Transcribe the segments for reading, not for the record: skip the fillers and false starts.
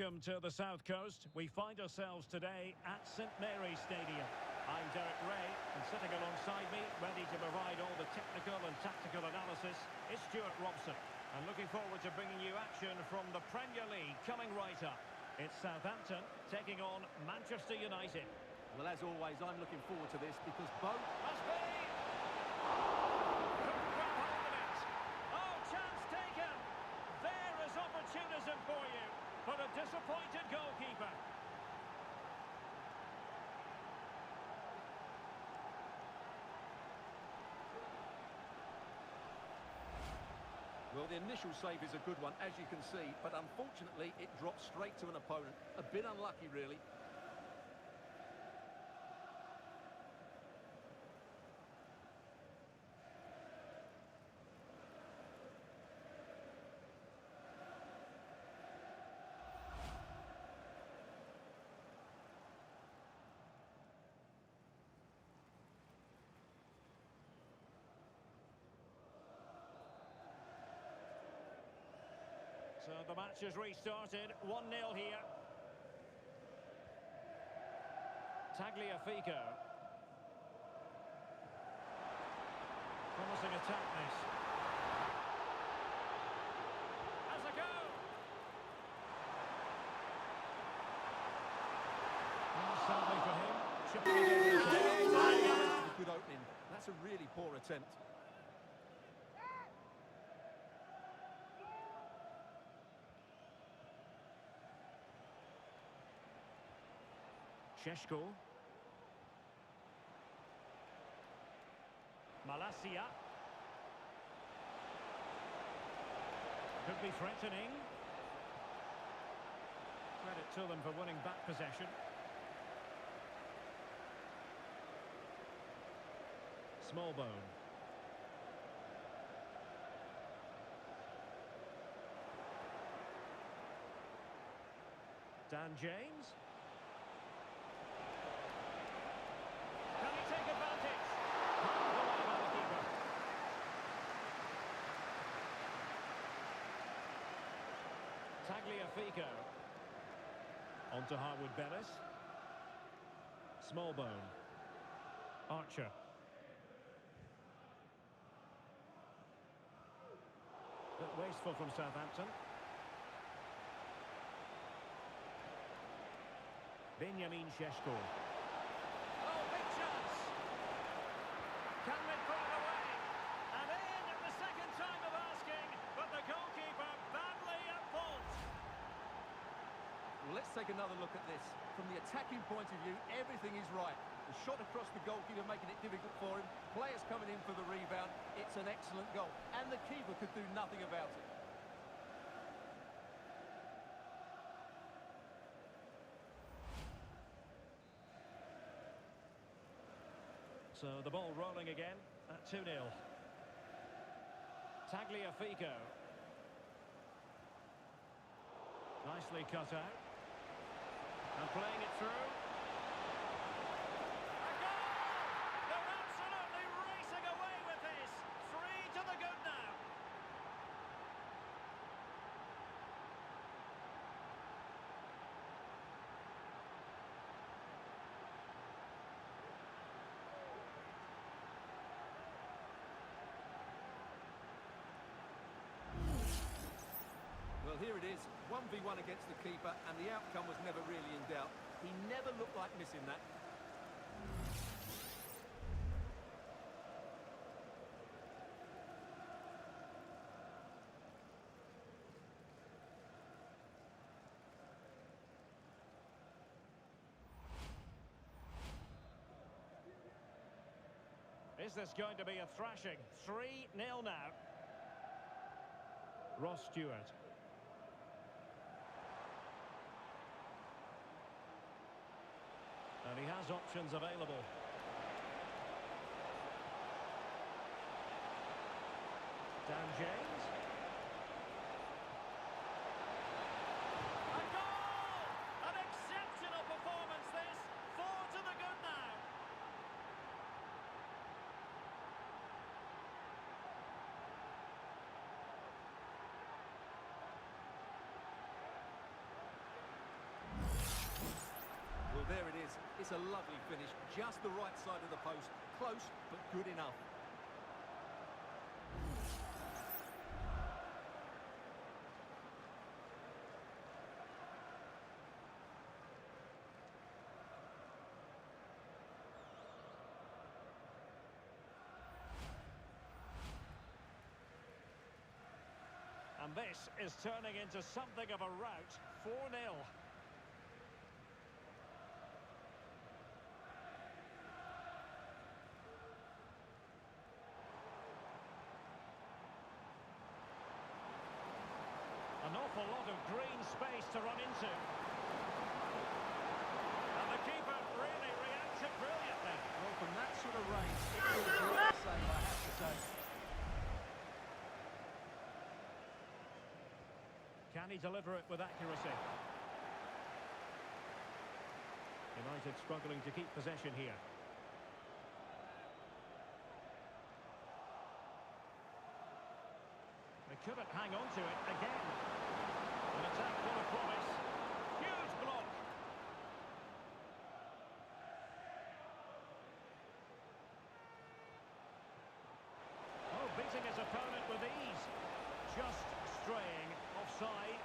welcome to the South Coast. We find ourselves today at St Mary's Stadium. I'm Dirk and sitting alongside me, ready to provide all the technical and tactical analysis, is Stuart Robson. And looking forward to bringing you action from the Premier League coming right up. It's Southampton taking on Manchester United. Well, as always, I'm looking forward to this because both... Must be! Couldn't grab hold of it. Oh, chance taken. There is opportunism for you, but a disappointed goalkeeper. Well, the initial save is a good one, as you can see, but unfortunately it dropped straight to an opponent. A bit unlucky, really. So the match has restarted, 1-0 here. Tagliafico. Promising attack this. Has a go! Sadly for him, chipping it in. Good opening. That's a really poor attempt. Sheshko. Malacia. Could be threatening. Credit to them for winning back possession. Smallbone. Dan James. Take advantage. By the keeper. Tagliafico. On to Harwood Bellis. Smallbone. Archer. Bit wasteful from Southampton. Benjamin Sheshko. Can they put it away? And in at the second time of asking, but the goalkeeper badly at fault. Well, let's take another look at this. From the attacking point of view, everything is right. The shot across the goalkeeper making it difficult for him. Players coming in for the rebound. It's an excellent goal. And the keeper could do nothing about it. So the ball rolling again at 2-0. Tagliafico. Nicely cut out. And playing it through. A goal! They're absolutely racing away with this. 3 to the good now. Well, here it is, 1v1 against the keeper, and the outcome was never really in doubt. He never looked like missing that. Is this going to be a thrashing? 3-0 now. Ross Stewart. And he has options available. Dan James. A goal! An exceptional performance this. 4 to the good now. It's a lovely finish, just the right side of the post. Close, but good enough. And this is turning into something of a rout. 4-0. An awful lot of green space to run into. And the keeper really reacted brilliantly. Well, from that sort of range, it was a great save, I have to say. Can he deliver it with accuracy? United struggling to keep possession here. They couldn't hang on to it again. An attack full of promise. Huge block. Oh, beating his opponent with ease. Just straying offside.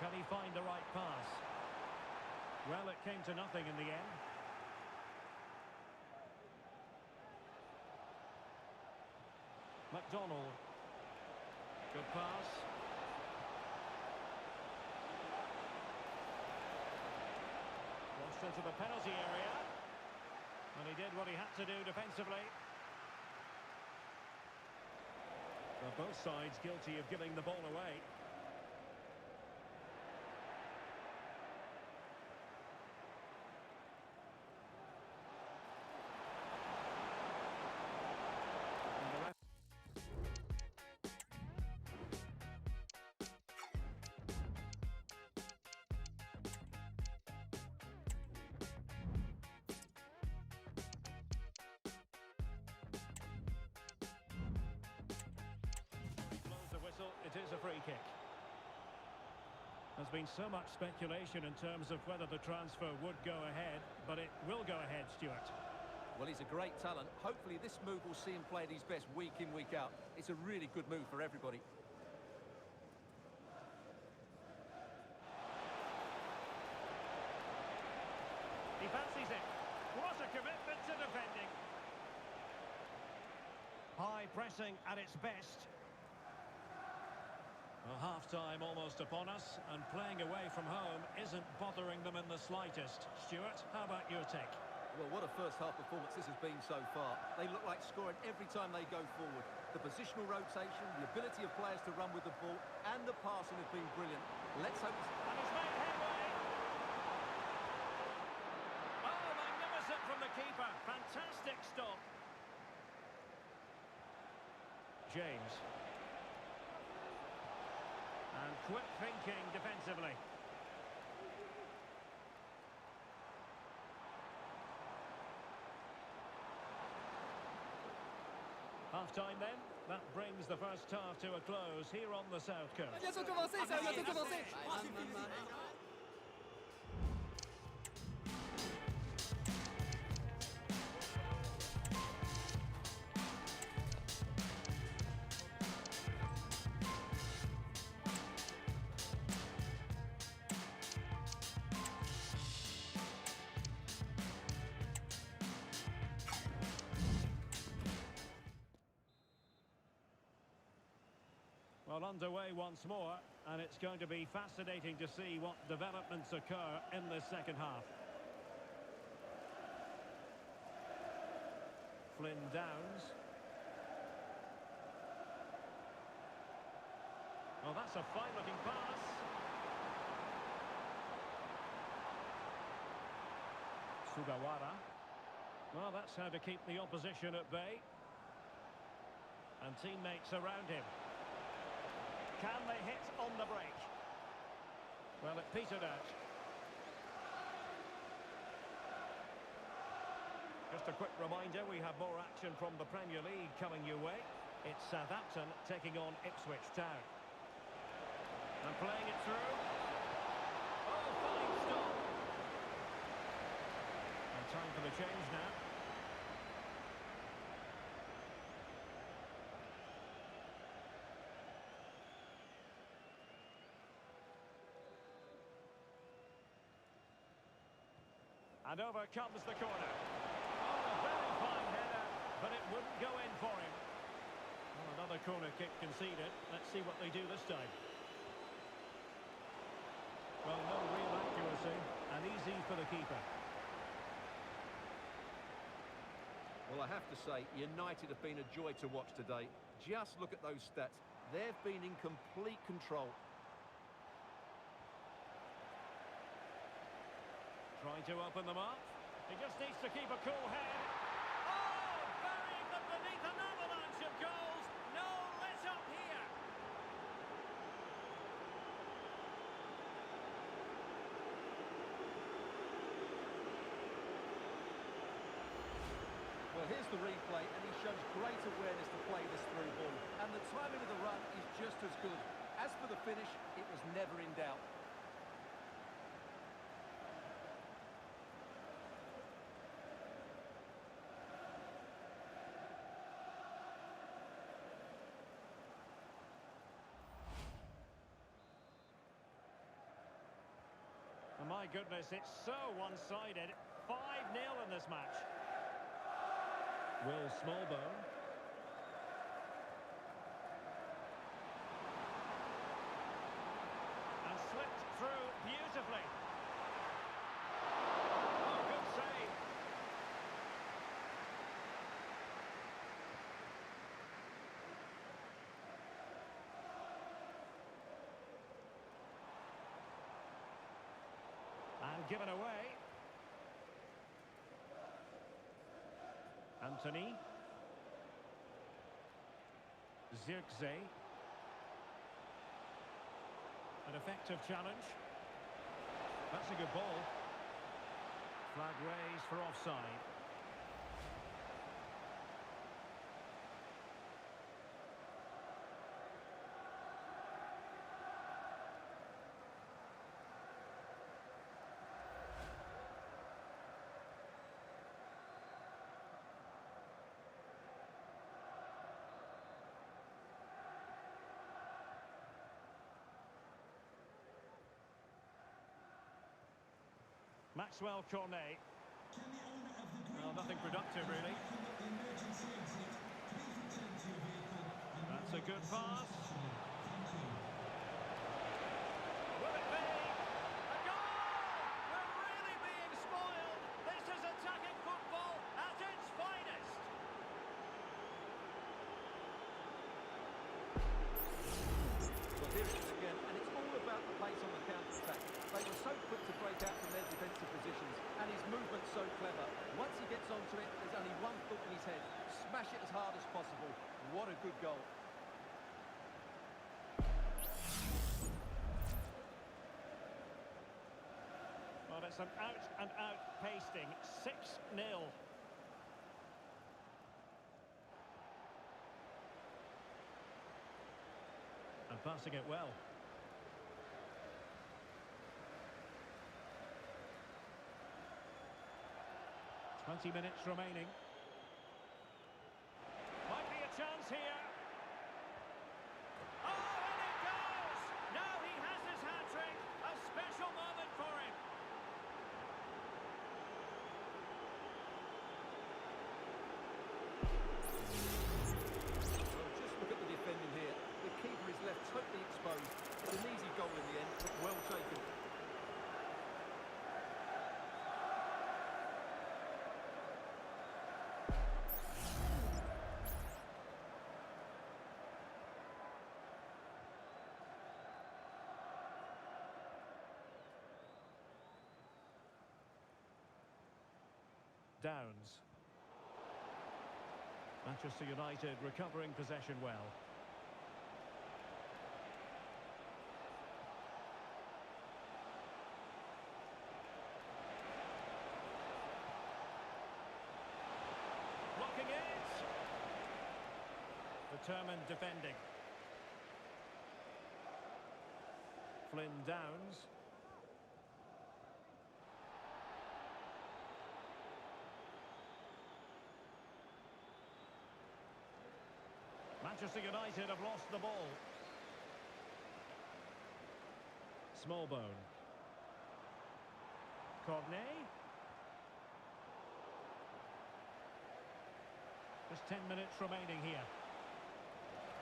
Can he find the right pass? Well, it came to nothing in the end. McDonald. Good pass. Launched into the penalty area. And he did what he had to do defensively. Well, both sides guilty of giving the ball away. It is a free kick. There's been so much speculation in terms of whether the transfer would go ahead, but it will go ahead, Stuart. Well, he's a great talent. Hopefully this move will see him play at his best week in, week out. It's a really good move for everybody. He fancies it. What a commitment to defending. High pressing at its best. Well, half-time almost upon us, and playing away from home isn't bothering them in the slightest. Stuart, how about your take? Well, what a first-half performance this has been so far. They look like scoring every time they go forward. The positional rotation, the ability of players to run with the ball, and the passing have been brilliant. Let's hope... And he's made headway! Oh, magnificent from the keeper. Fantastic stop. James. And quick thinking defensively. Half-time then. That brings the first half to a close here on the South Coast. Bientôt commencé, ça va bientôt commencer. Well, underway once more, and it's going to be fascinating to see what developments occur in this second half. Flynn Downs. Well, that's a fine-looking pass. Sugawara. Well, that's how to keep the opposition at bay. And teammates around him. Can they hit on the break? Well, it petered out. Just a quick reminder, we have more action from the Premier League coming your way. It's Southampton taking on Ipswich Town. And playing it through. Oh, fine stop. And time for the change now. And over comes the corner. Oh, a very fine header, but it wouldn't go in for him. Well, another corner kick conceded. Let's see what they do this time. Well, no real accuracy, and easy for the keeper. Well, I have to say, United have been a joy to watch today. Just look at those stats. They've been in complete control. Trying to open them up. He just needs to keep a cool head. Oh, burying them beneath an avalanche of goals. No let up here. Well, here's the replay, and he shows great awareness to play this through ball. And the timing of the run is just as good. As for the finish, it was never in doubt. My goodness, it's so one-sided. 5-0 in this match. Will Smallbone. And slipped through beautifully. Oh, good save. And given away. Anthony. Zirkzee. An effective challenge. That's a good ball. Flag raised for offside. Maxwell Cornet. Well, nothing productive, really. That's a good pass. Will it be? A goal! We're really being spoiled. This is attacking football at its finest. Well, here it is again, and it's all about the pace on the counter-attack. They were so quick to break out from their defensive positions, and his movement's so clever. Once he gets onto it, there's only one thought in his head. Smash it as hard as possible. What a good goal. Well, it's an out-and-out pasting. 6-0. And passing it well. 20 minutes remaining. Might be a chance here. Oh, and it goes! Now he has his hat-trick. A special moment for him. Well, just look at the defending here. The keeper is left totally exposed. It's an easy goal in the end, but well taken. Downs. Manchester United recovering possession well. determined defending. Flynn Downs. Manchester United have lost the ball. Smallbone. Cornet. Just 10 minutes remaining here.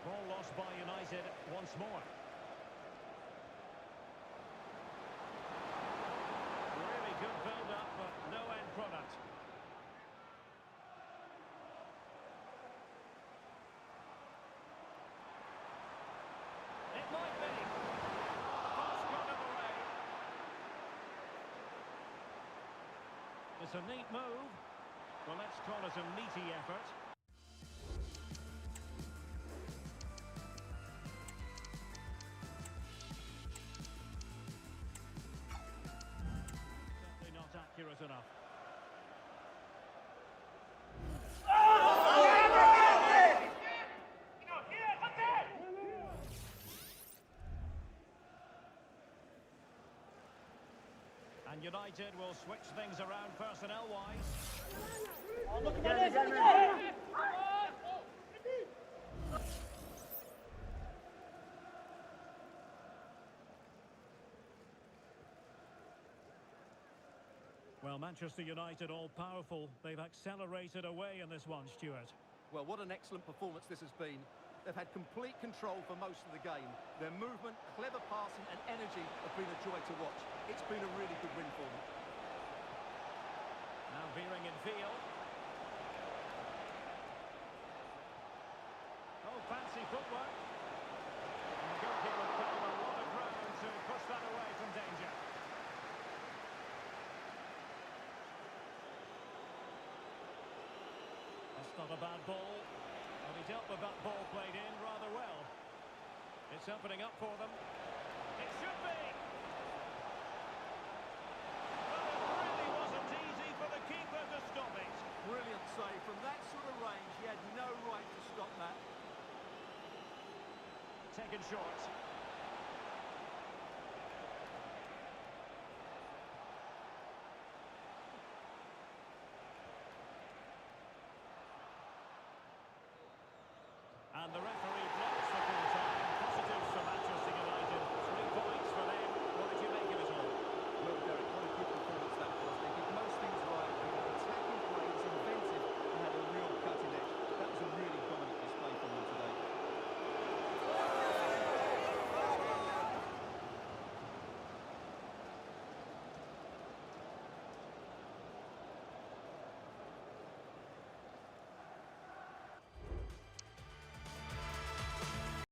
Ball lost by United once more. Really good build-up, but no end product. It might be. Pass got it away. It's a neat move. Well, let's call it a meaty effort. Certainly not accurate enough. And United will switch things around personnel-wise. Well, Manchester United all-powerful. They've accelerated away in this one, Stuart. Well, what an excellent performance this has been. They've had complete control for most of the game. Their movement, clever passing and energy have been a joy to watch. It's been a really good win for them. Now veering in field. Oh, fancy footwork. And the goalkeeper put in a lot of ground to push that away from danger. That's not a bad ball. Well, he dealt with that ball played in rather well. It's opening up for them. It should be. Well, it really wasn't easy for the keeper to stop it. Brilliant save. From that sort of range, he had no right to stop that. Taken short.